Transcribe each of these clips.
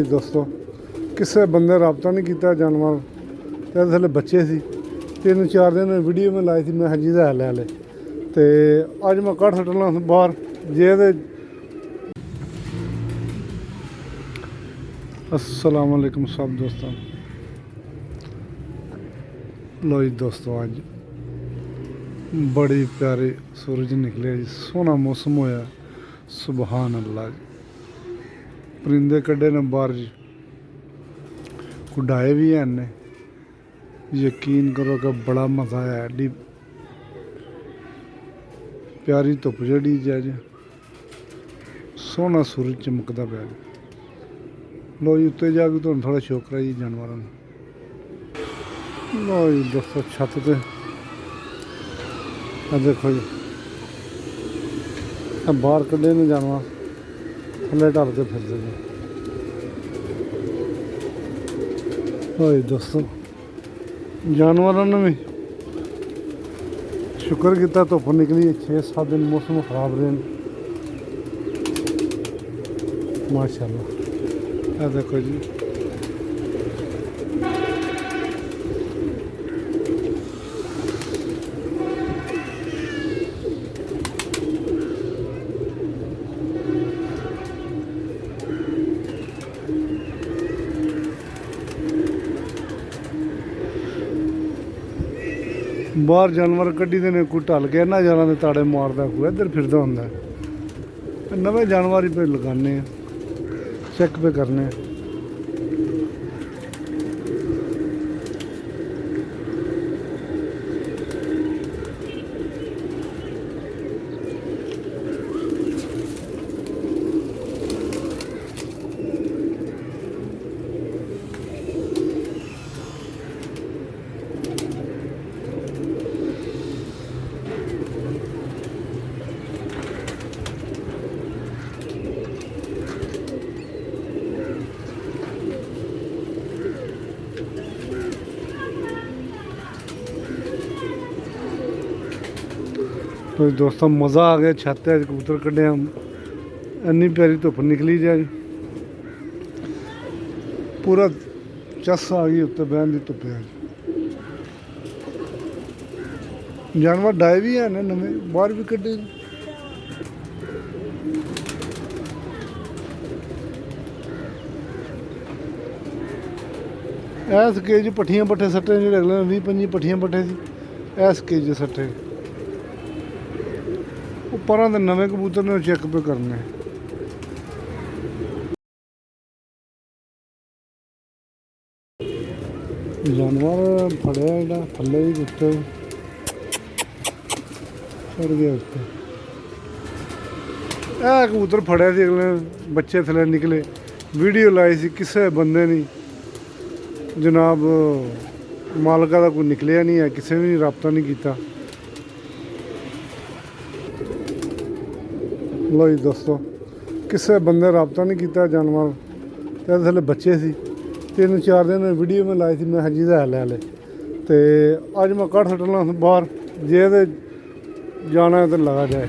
दोस्तों किसी बंदे रबता नहीं किया जानवर तो थले बच्चे सी 3-4 दिन वीडियो में लाई थी मैं जी है ले तो अज मैं कट सटना बाहर जे अस्सलाम वालेकुम सब दोस्तों। लो जी दोस्तों अज बड़ी प्यारी सूरज निकले जी, सोहना मौसम होया, सुबहान अल्लाह जी। परिंदे कड्ढे ने बाहर जी, उड़ाए भी हैं ने, यकीन करो कि बड़ा मज़ा आया। एडी प्यारी धुप जड़ी जी, अज सोहना सूरज चमकदा पिया जी। लो जी उत्ते जाके तुहानूं थोड़ा शौक कराइए जानवरों। लो जी दोस्तों छत ते देखो जी बाहर कड्ढे ने जानवर, थल्ले ढलके फिरदे ने। लो जी दोस्तों जानवरों ने भी शुक्र किया धुप निकली, 6-7 दिन मौसम खराब रहे माशाअल्लाह। ये देखो जी बाहर जानवर कड्ढी दे ने, कोई ढल के इन्हां जाना दे ताड़े मारदा, कोई इधर फिरदा हुंदा। नवे जानवर ही पे लगाने, चेक पे करने। तो दोस्तों मज़ा आ गया, छत है कबूतर कड्ढे, इन्नी प्यारी धुप निकली जाए, पूरा चस आ गई उत्ते बहन की धुप्पे। जानवर डाए भी हैं नवे, बाहर भी कड्ढे। इस केज पट्ठियां पट्ठे सट्टे जो अगले 20-25 पट्ठियां पट्ठे सी, इस केज सट्टे पर नवे कबूतर ने चेक पे करने। जानवर फड़िया जो थले ही उत्ते चढ़ गया उत्ते। कबूतर फड़िया सी, अगले बच्चे थले निकले, वीडियो लाई सी, किसी बंदे नहीं जनाब मालका का कोई निकलिया नहीं है, किसी भी रबता नहीं किया। लो जी दोस्तों किसी बंदे रबता नहीं किया जानवर तो थले बच्चे सी 3-4 दिन वीडियो में लाई थी मैं जी है ले तो अज मैं कट सटना बाहर जे जाना तो लगा जाए।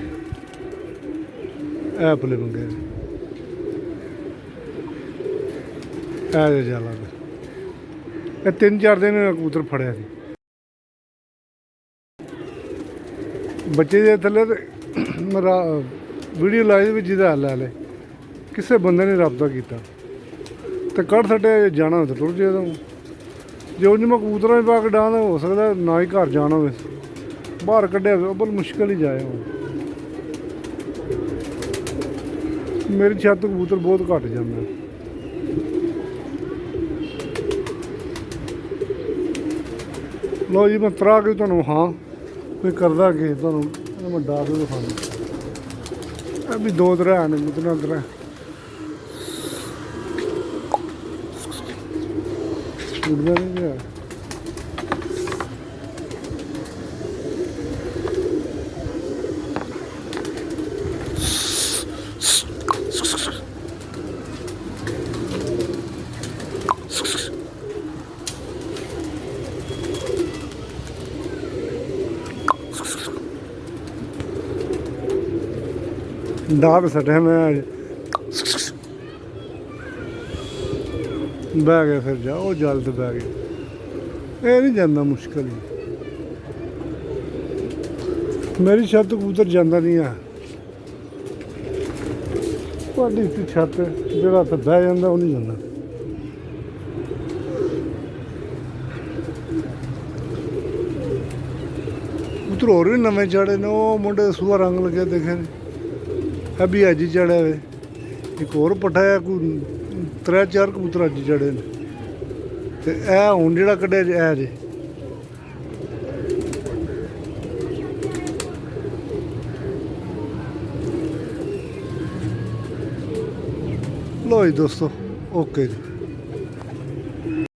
ऐ पले मंगे ऐ जाला 3-4 दिन कबूतर फड़िया सी बच्चे जे थले मेरा वीडियो लाई भी जिदा ले किसी बंदे ने रबता किया तो कट सटे जाना हो तो टुर जाए। जो उंज मैं कबूतर भी पा के डां हो सकता ना ही घर जाना हो, बाहर कड्ढिया बल मुश्किल ही जाए। मेरी छत कबूतर बहुत घट जाते। लो जी मैं तरा के तुहानूं हाँ कोई करदा कि तुहानूं मैं डा के दिखाना। भी 2-3 हैं इतना उधर उड़दा नहीं गया। दाब सटे मैं ਬਹਿ ਗਿਆ ਫਿਰ ਜਾ, ਉਹ ਜਲ ਤੇ ਬਹਿ ਗਿਆ। ਇਹ ਨਹੀਂ ਜਾਂਦਾ, ਮੁਸ਼ਕਲ ਹੀ। ਮੇਰੀ ਛੱਤ ਕਬੂਤਰ ਜਾਂਦਾ ਨਹੀਂ ਆ। ਤੁਹਾਡੀ ਇੱਥੇ ਛੱਤ ਜਿਹੜਾ ਤੇ ਬਹਿ ਜਾਂਦਾ ਉਹ ਨਹੀਂ ਜਾਂਦਾ। ਕਬੂਤਰ ਹੋਰ ਵੀ ਨਵੇਂ ਚੜੇ ਨੇ, ਉਹ ਮੁੰਡੇ ਦਾ ਸੂਆ ਰੰਗ ਲੱਗਿਆ ਦੇਖੇ ਨੇ, ਇਹ ਵੀ ਅੱਜ ਹੀ ਚੜਿਆ ਵੇ। ਇੱਕ ਹੋਰ ਪੱਠਾ ਹੈ, ਕੋਈ 3-4 ਕਬੂਤਰ ਅੱਜ ਚੜੇ ਨੇ। ਤੇ ਇਹ ਹੁਣ ਜਿਹੜਾ ਕੱਢਿਆ ਇਹ ਜੇ ਲੋ ਜੀ ਦੋਸਤੋ, ਓਕੇ ਜੀ।